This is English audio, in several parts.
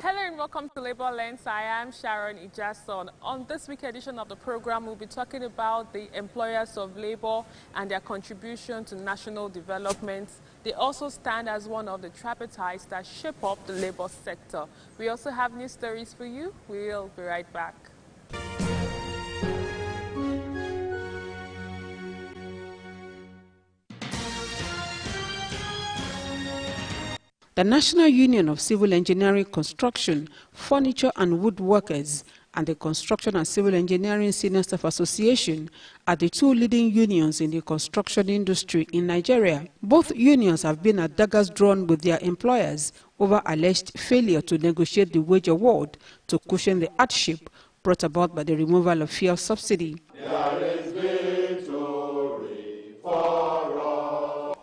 Hello and welcome to Labor Lens. I am Sharon Ijason. On this week edition of the program, we'll be talking about the employers of labor and their contribution to national development. They also stand as one of the tripartites that shape up the labor sector. We also have news stories for you. We'll be right back. The National Union of Civil Engineering, Construction, Furniture and Woodworkers and the Construction and Civil Engineering Senior Staff Association are the two leading unions in the construction industry in Nigeria. Both unions have been at daggers drawn with their employers over alleged failure to negotiate the wage award to cushion the hardship brought about by the removal of fuel subsidy.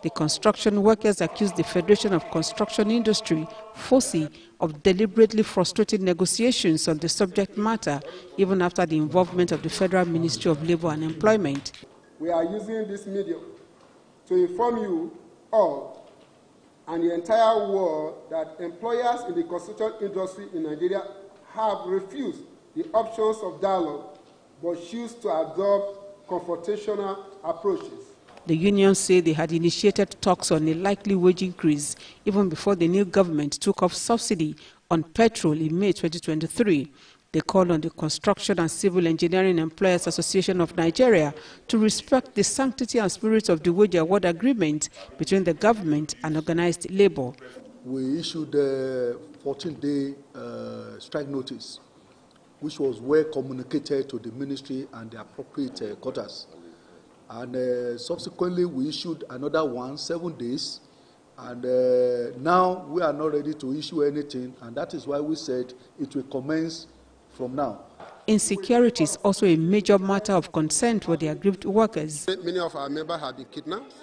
The construction workers accused the Federation of Construction Industry, FOSI, of deliberately frustrating negotiations on the subject matter, even after the involvement of the Federal Ministry of Labor and Employment. We are using this medium to inform you all and the entire world that employers in the construction industry in Nigeria have refused the options of dialogue but choose to adopt confrontational approaches. The unions say they had initiated talks on a likely wage increase even before the new government took off subsidy on petrol in May 2023. They call on the Construction and Civil Engineering Employers Association of Nigeria to respect the sanctity and spirit of the wage award agreement between the government and organized labor. We issued a 14-day strike notice, which was well communicated to the ministry and the appropriate quarters. And subsequently, we issued another one, 7 days. And now we are not ready to issue anything. And that is why we said it will commence from now. Insecurity is also a major matter of concern for the aggrieved workers. Many of our members have been kidnapped.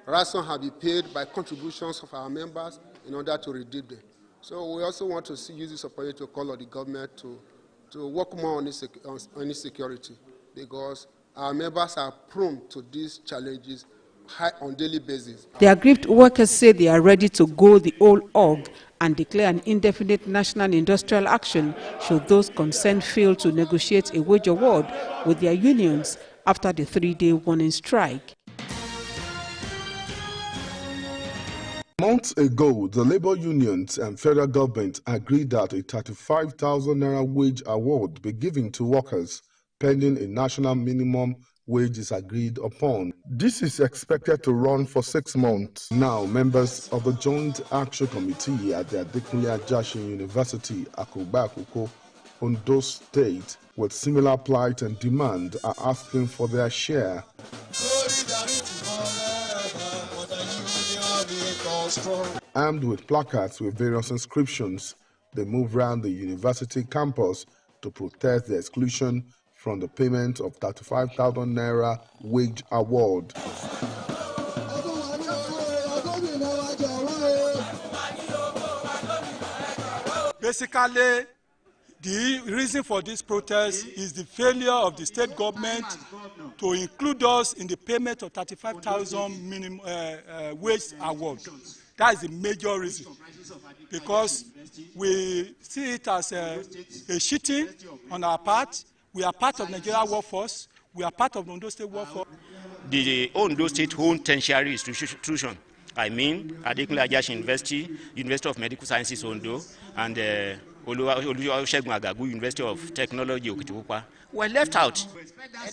Ransom have been paid by contributions of our members in order to redeem them. So we also want to use this opportunity to call on the government to work more on insecurity, because our members are prone to these challenges on a daily basis. The aggrieved workers say they are ready to go the whole hog and declare an indefinite national industrial action should those concerned fail to negotiate a wage award with their unions after the 3-day warning strike. Months ago, the labor unions and federal government agreed that a 35,000 naira wage award be given to workers pending a national minimum wage is agreed upon. This is expected to run for 6 months. Now, members of the Joint Action Committee at the Adekunle Ajasin University, Akugba Akoko, Ondo State, with similar plight and demand, are asking for their share. Armed with placards with various inscriptions, they move around the university campus to protest the exclusion from the payment of 35,000 naira wage award. Basically, the reason for this protest is the failure of the state government to include us in the payment of 35,000 minimum wage award. That is the major reason, because we see it as a cheating on our part. We are part of Nigeria workforce. We are part of the Ondo State workforce. The Ondo State own tertiary institution, I mean, Adekunle Ajasin University, University of Medical Sciences Ondo, and Olusegun Agagu University of Technology Okitipupa, were left out.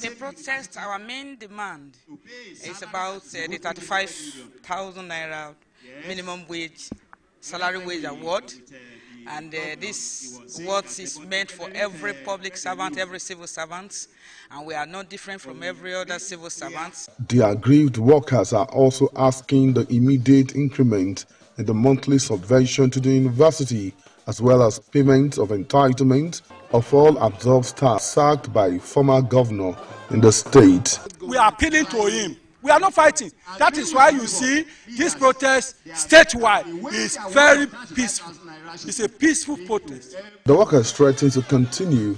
The protest, our main demand is about the 35,000 naira minimum wage, salary wage award. And this what is meant for every public servant, every civil servant, and we are not different from every other civil servant. The aggrieved workers are also asking the immediate increment in the monthly subvention to the university, as well as payment of entitlement of all absorbed staff sacked by former governor in the state. We are appealing to him. We are not fighting. That is why you see this protest statewide is very peaceful. It's a peaceful protest. The workers threaten to continue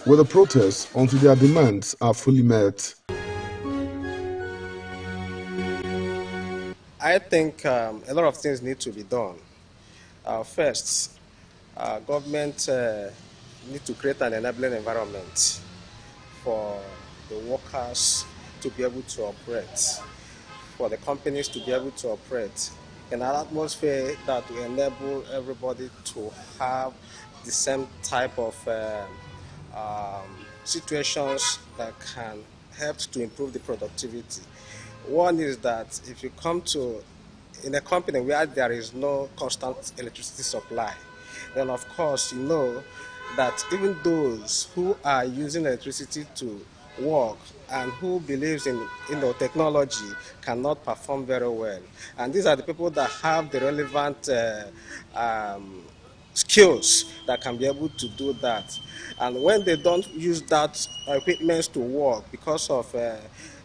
with the protests until their demands are fully met. I think a lot of things need to be done. First, government need to create an enabling environment for the workers to be able to operate, for the companies to be able to operate in an atmosphere that will enable everybody to have the same type of situations that can help to improve the productivity. One is that if you come to in a company where there is no constant electricity supply, then of course you know that even those who are using electricity to work and who believes in technology cannot perform very well. And these are the people that have the relevant skills that can be able to do that. And when they don't use that equipment to work because of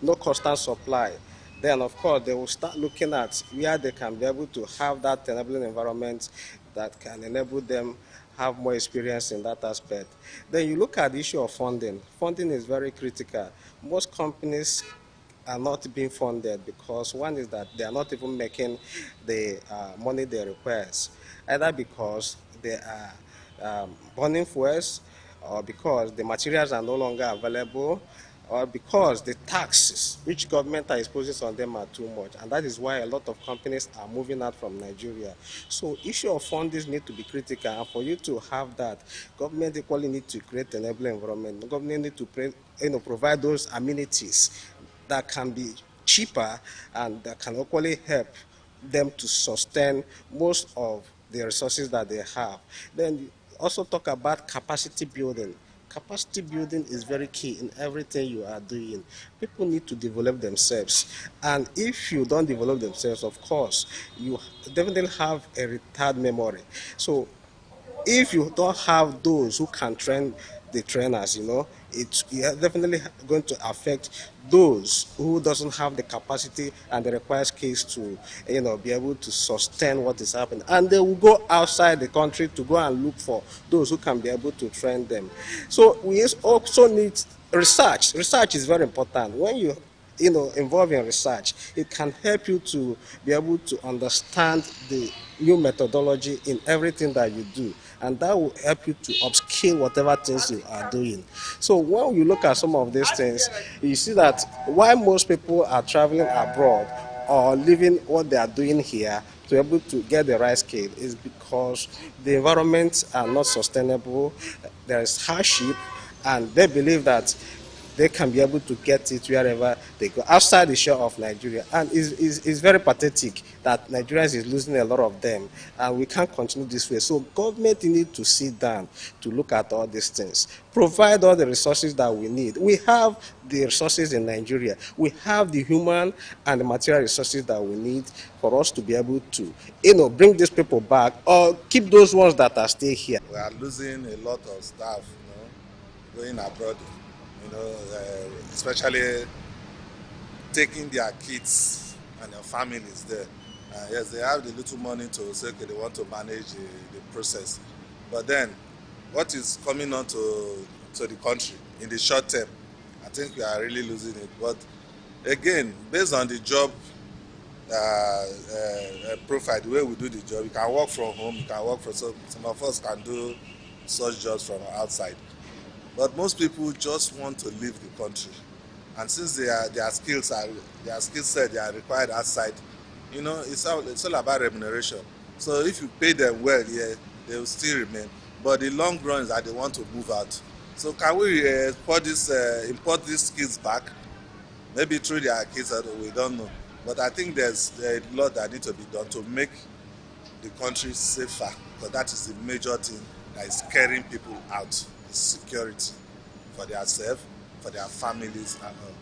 no constant supply, then of course they will start looking at where they can be able to have that enabling environment that can enable them have more experience in that aspect. Then you look at the issue of funding. Funding is very critical. Most companies are not being funded because one is that they are not even making the money they require, either because they are burning fuels, or because the materials are no longer available, or because the taxes which government are imposing on them are too much. And that is why a lot of companies are moving out from Nigeria. So issue of funding need to be critical, and for you to have that, government equally need to create an enabling environment. The government need to provide those amenities that can be cheaper and that can equally help them to sustain most of the resources that they have. Then also talk about capacity building. Capacity building is very key in everything you are doing. People need to develop themselves. And if you don't develop themselves, of course, you definitely have a retarded memory. So if you don't have those who can train the trainers, it's definitely going to affect those who doesn't have the capacity and the required skills to, be able to sustain what is happening. And they will go outside the country to go and look for those who can be able to train them. So we also need research. Research is very important. When you involved in research, it can help you to be able to understand the new methodology in everything that you do, and that will help you to upskill whatever things you are doing. So when you look at some of these things, you see that why most people are traveling abroad or living what they are doing here to be able to get the right skill is because the environments are not sustainable, there is hardship, and they believe that they can be able to get it wherever they go, outside the shore of Nigeria. And it's very pathetic that Nigerians is losing a lot of them, and we can't continue this way. So government need to sit down to look at all these things, provide all the resources that we need. We have the resources in Nigeria. We have the human and the material resources that we need for us to be able to, bring these people back or keep those ones that are still here. We are losing a lot of staff, going abroad. Especially taking their kids and their families there. Yes, they have the little money to say, okay, they want to manage the process. But then, what is coming on to the country in the short term, I think we are really losing it. But again, based on the job profile, the way we do the job, you can work from home, you can work from some of us can do such jobs from outside. But most people just want to leave the country, and since their skill set they are required outside, it's all about remuneration. So if you pay them well, yeah, they will still remain. But the long run is that they want to move out. So can we import these skills back? Maybe through their kids, we don't know. But I think there's a lot that needs to be done to make the country safer, because that is the major thing that is scaring people out. Security for themselves, for their families, and all.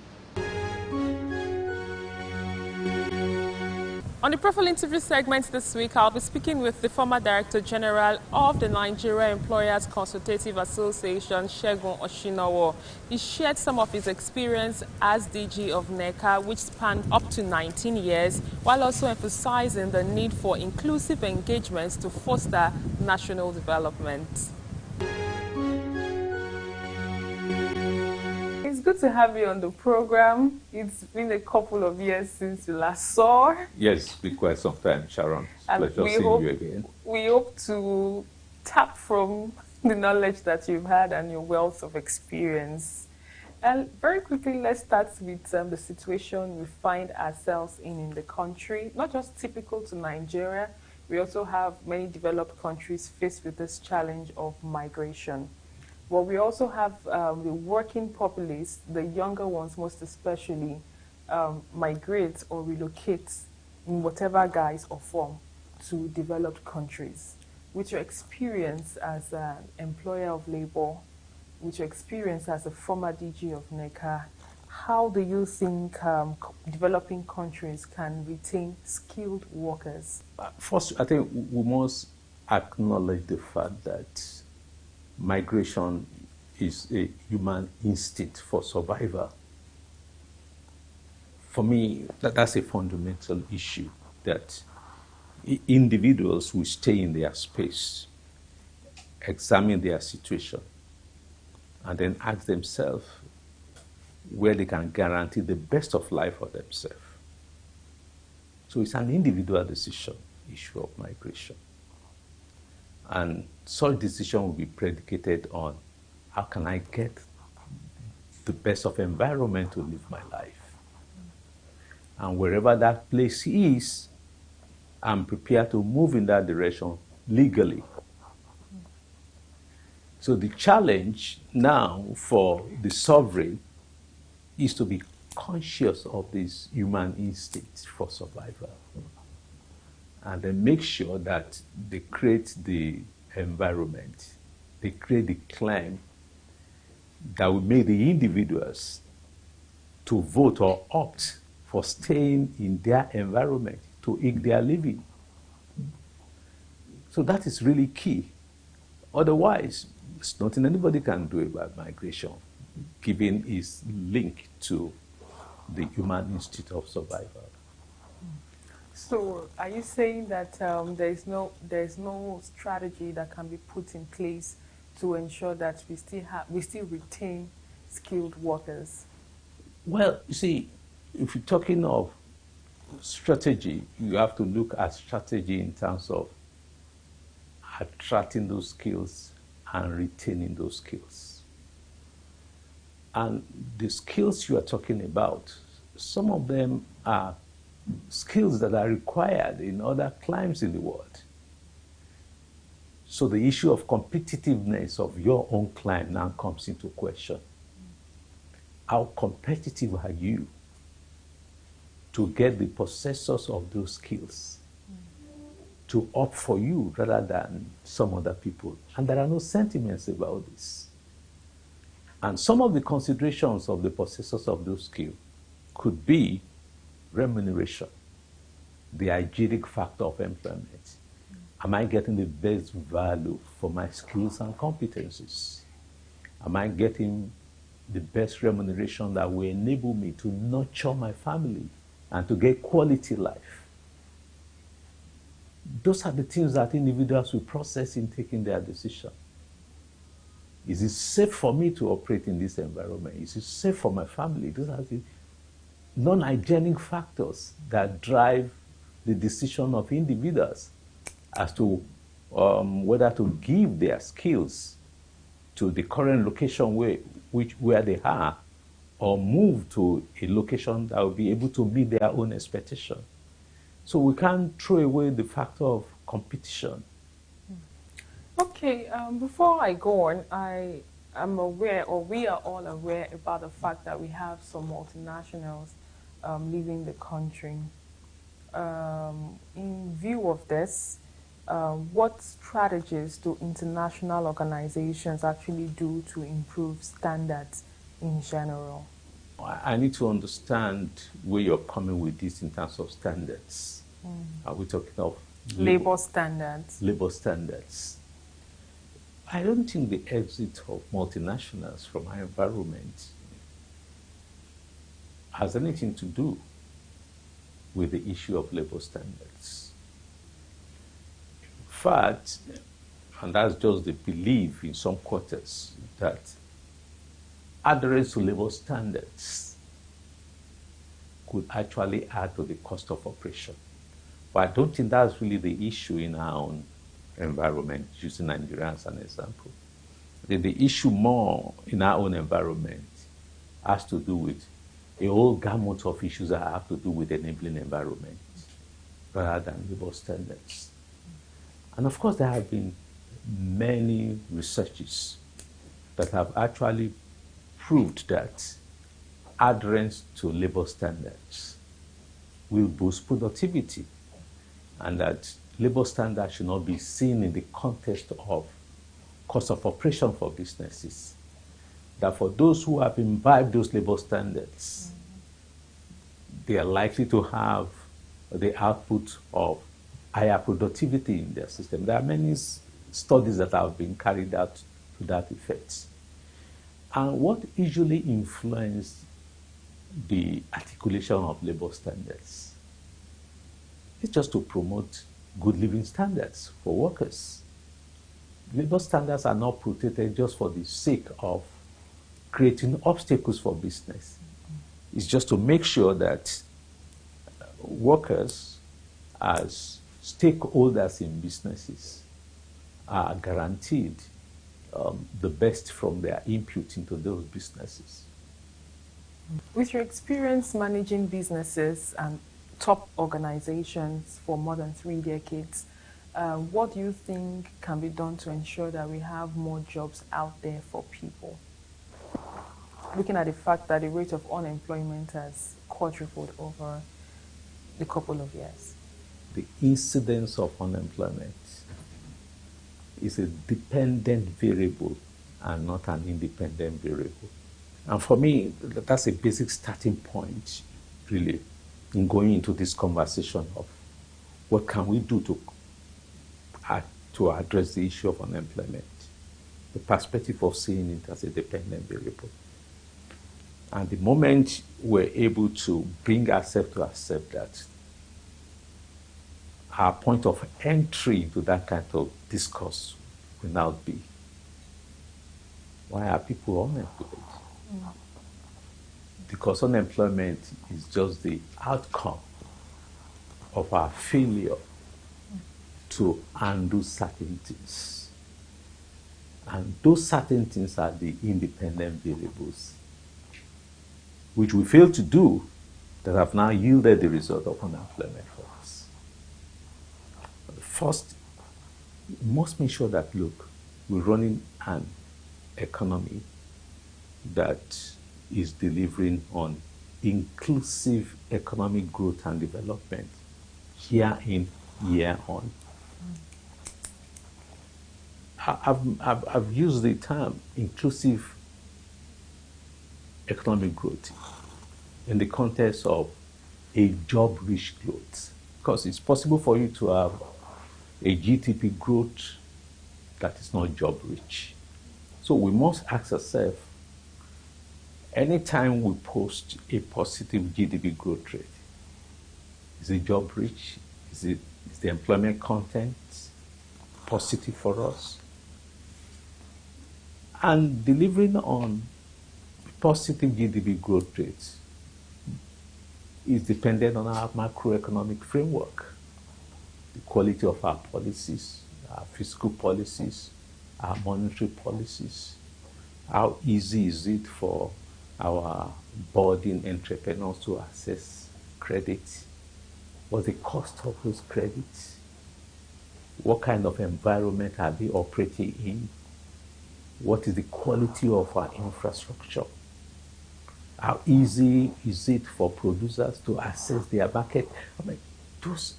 On the profile interview segment this week, I'll be speaking with the former Director General of the Nigeria Employers Consultative Association, Segun Oshinowo. He shared some of his experience as DG of NECA, which spanned up to 19 years, while also emphasizing the need for inclusive engagements to foster national development. It's good to have you on the program. It's been a couple of years since you last saw. Yes, it's been quite some time, Sharon. It's a pleasure seeing you again. We hope to tap from the knowledge that you've had and your wealth of experience. And very quickly, let's start with the situation we find ourselves in the country, not just typical to Nigeria. We also have many developed countries faced with this challenge of migration. But we also have the working populace, the younger ones most especially, migrate or relocate in whatever guise or form to developed countries. With your experience as an employer of labor, with your experience as a former DG of NECA, how do you think developing countries can retain skilled workers? First, I think we must acknowledge the fact that migration is a human instinct for survival. For me, that's a fundamental issue, that individuals will stay in their space, examine their situation, and then ask themselves where they can guarantee the best of life for themselves. So it's an individual decision, issue of migration. And such decision will be predicated on how can I get the best of environment to live my life. And wherever that place is, I'm prepared to move in that direction legally. So the challenge now for the sovereign is to be conscious of this human instinct for survival, and then make sure that they create the environment, they create the climate that will make the individuals to vote or opt for staying in their environment to eke their living. So that is really key. Otherwise, there's nothing anybody can do about migration, given its link to the human instinct of survival. So, are you saying that there is no strategy that can be put in place to ensure that we still retain skilled workers? Well, you see, if you're talking of strategy, you have to look at strategy in terms of attracting those skills and retaining those skills. And the skills you are talking about, some of them are skills that are required in other climes in the world. So the issue of competitiveness of your own climb now comes into question. How competitive are you to get the possessors of those skills to opt for you rather than some other people? And there are no sentiments about this. And some of the considerations of the possessors of those skills could be remuneration, the hygienic factor of employment. Am I getting the best value for my skills and competencies? Am I getting the best remuneration that will enable me to nurture my family and to get quality life? Those are the things that individuals will process in taking their decision. Is it safe for me to operate in this environment? Is it safe for my family? Those are the non-hygienic factors that drive the decision of individuals as to whether to give their skills to the current location where they are, or move to a location that will be able to meet their own expectation. So we can't throw away the factor of competition. Okay, before I go on, I am aware, or we are all aware about the fact that we have some multinationals leaving the country. In view of this, what strategies do international organizations actually do to improve standards in general? I need to understand where you're coming with this in terms of standards. Are we talking of labor standards? Labor standards. I don't think the exit of multinationals from our environment has anything to do with the issue of labor standards. In fact, and that's just the belief in some quarters, that adherence to labor standards could actually add to the cost of operation. But I don't think that's really the issue in our own environment, using Nigeria as an example. The issue more in our own environment has to do with a whole gamut of issues that have to do with enabling environment rather than labor standards. And of course, there have been many researches that have actually proved that adherence to labor standards will boost productivity, and that labor standards should not be seen in the context of cost of operation for businesses. That for those who have imbibed those labor standards, they are likely to have the output of higher productivity in their system. There are many studies that have been carried out to that effect. And what usually influenced the articulation of labor standards is just to promote good living standards for workers. Labor standards are not protected just for the sake of creating obstacles for business. It's just to make sure that workers, as stakeholders in businesses, are guaranteed the best from their input into those businesses. With your experience managing businesses and top organizations for more than 3 decades, what do you think can be done to ensure that we have more jobs out there for people? Looking at the fact that the rate of unemployment has quadrupled over the couple of years. The incidence of unemployment is a dependent variable and not an independent variable. And for me, that's a basic starting point, really, in going into this conversation of what can we do to address the issue of unemployment. The perspective of seeing it as a dependent variable. And the moment we're able to bring ourselves to accept that, our point of entry into that kind of discourse will now be, why are people unemployed? Because unemployment is just the outcome of our failure to undo certain things. And those certain things are the independent variables, which we fail to do, that have now yielded the result of unemployment for us. First, we must make sure that, look, we're running an economy that is delivering on inclusive economic growth and development year in, year on. I've used the term inclusive economic growth in the context of a job-rich growth, because it's possible for you to have a GDP growth that is not job-rich. So we must ask ourselves, anytime we post a positive GDP growth rate, is it job-rich? Is the employment content positive for us? And delivering on positive GDP growth rates is dependent on our macroeconomic framework, the quality of our policies, our fiscal policies, our monetary policies. How easy is it for our budding entrepreneurs to access credit? What's the cost of those credits? What kind of environment are they operating in? What is the quality of our infrastructure? How easy is it for producers to access their market? I mean, those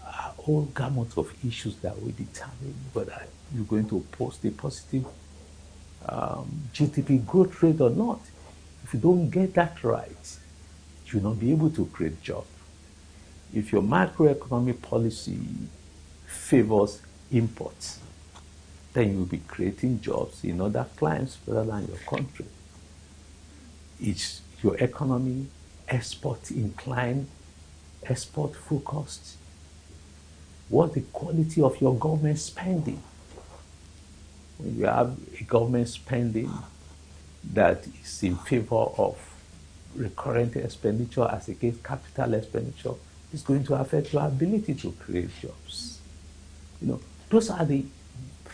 are all gamut of issues that will determine whether you're going to post a positive GDP growth rate or not. If you don't get that right, you'll not be able to create jobs. If your macroeconomic policy favors imports, then you'll be creating jobs in other climes rather than your country. Is your economy export inclined, export focused? What's the quality of your government spending? When you have a government spending that is in favor of recurrent expenditure as against capital expenditure, it's going to affect your ability to create jobs. You know, Those are the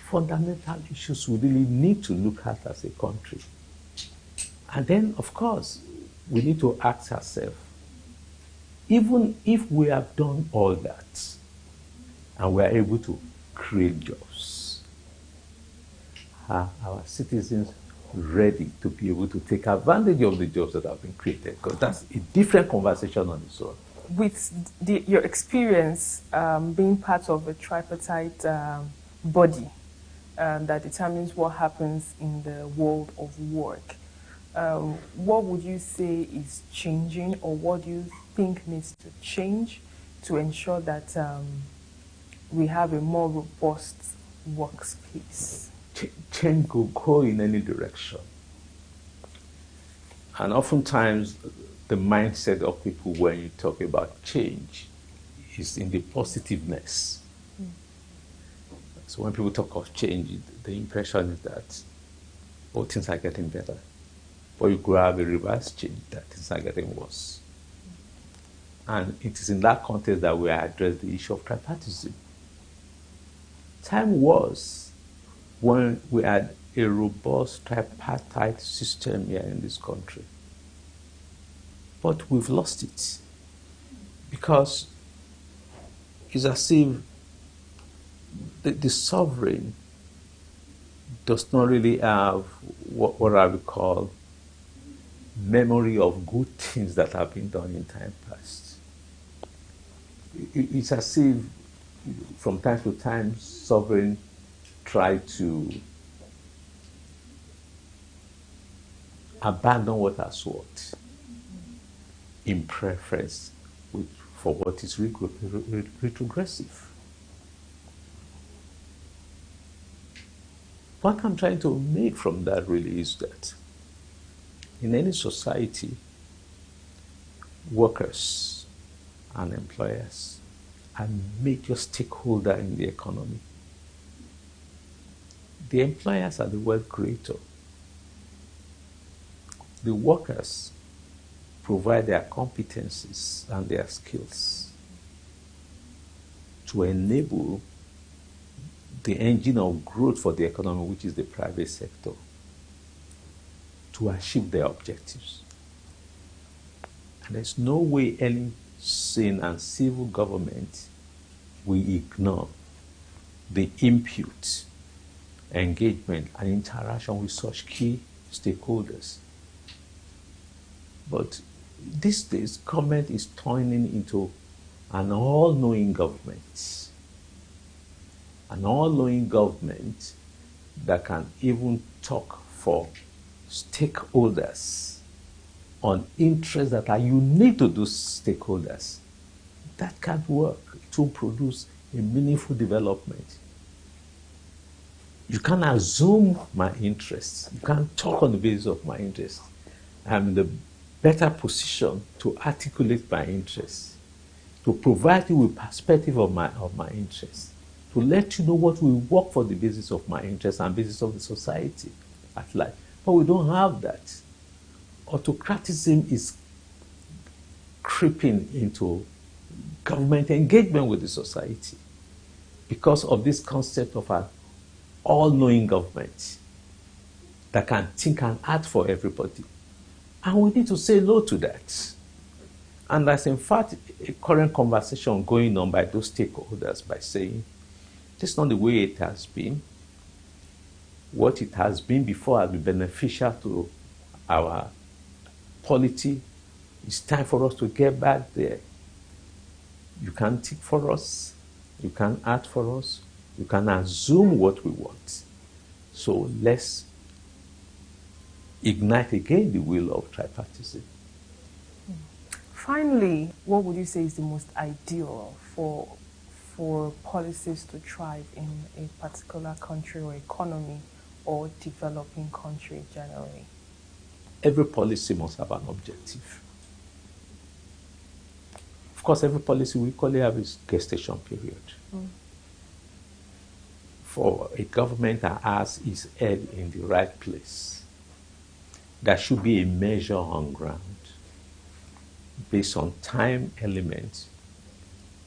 fundamental issues we really need to look at as a country. And then, of course, we need to ask ourselves, even if we have done all that and we are able to create jobs, are our citizens ready to be able to take advantage of the jobs that have been created? Because that's a different conversation on its own. With your experience being part of a tripartite body that determines what happens in the world of work, what would you say is changing, or what do you think needs to change to ensure that we have a more robust workspace? Change could go in any direction. And oftentimes, the mindset of people when you talk about change is in the positiveness. So when people talk of change, the impression is that, oh, things are getting better. But you could have a reverse change, that things are getting worse. And it is in that context that we address the issue of tripartism. Time was when we had a robust tripartite system here in this country. But we've lost it, because it's as if the sovereign does not really have what I would call memory of good things that have been done in time past. It's as if from time to time sovereign try to abandon what has worked in preference for what is retrogressive. What I'm trying to make from that really is that in any society, workers and employers are major stakeholders in the economy. The employers are the wealth creator. The workers provide their competencies and their skills to enable the engine of growth for the economy, which is the private sector, to achieve their objectives. And there's no way any sane and civil government will ignore the input, engagement, and interaction with such key stakeholders. But these days, government is turning into an all-knowing government. An all-knowing government that can even talk for stakeholders on interests that are unique to those stakeholders. That can't work to produce a meaningful development. You can't assume my interests. You can't talk on the basis of my interests. I'm in the better position to articulate my interests, to provide you with perspective of my interests, to let you know what will work for the basis of my interests and basis of the society at large. But we don't have that. Autocratism is creeping into government engagement with the society because of this concept of an all-knowing government that can think and act for everybody. And we need to say no to that. And there's in fact a current conversation going on by those stakeholders by saying, this is not the way it has been. What it has been before has been beneficial to our polity. It's time for us to get back there. You can think for us. You can act for us. You can assume what we want. So let's ignite again the wheel of tripartism. Finally, what would you say is the most ideal for policies to thrive in a particular country or economy or developing country generally? Every policy must have an objective. Of course, every policy we equally have its gestation period. For a government that has its head in the right place, there should be a measure on ground based on time elements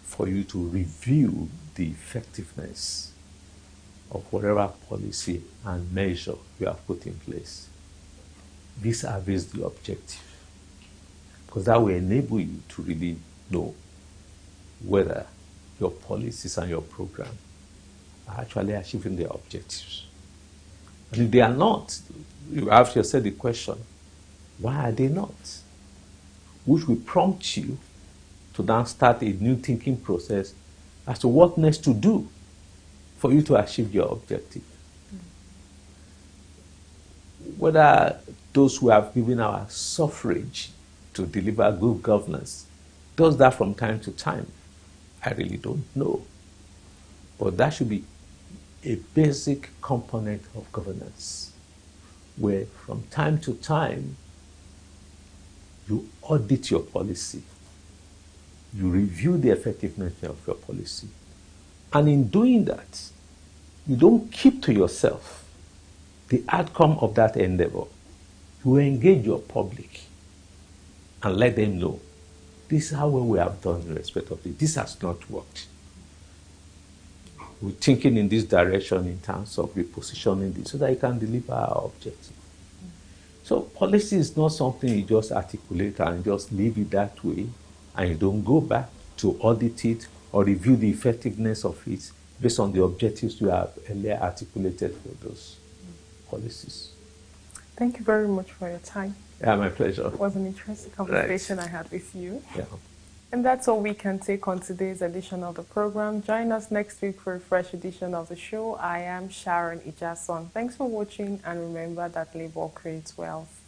for you to review the effectiveness of whatever policy and measure you have put in place. Vis-a-vis the objective. Because that will enable you to really know whether your policies and your program are actually achieving their objectives. And if they are not, you have to yourself the question, why are they not? Which will prompt you to then start a new thinking process as to what next to do for you to achieve your objective. Whether those who have given our suffrage to deliver good governance does that from time to time, I really don't know. But that should be a basic component of governance, where from time to time, you audit your policy, you review the effectiveness of your policy, and in doing that, you don't keep to yourself the outcome of that endeavor. You engage your public and let them know, this is how well we have done in respect of it. This has not worked. We're thinking in this direction in terms of repositioning this so that you can deliver our objective. So policy is not something you just articulate and just leave it that way, and you don't go back to audit it or review the effectiveness of it based on the objectives you have earlier articulated for those policies. Thank you very much for your time. Yeah, my pleasure. It was an interesting conversation I had with you. Yeah. And that's all we can take on today's edition of the program. Join us next week for a fresh edition of the show. I am Sharon Ijason. Thanks for watching, and remember that labor creates wealth.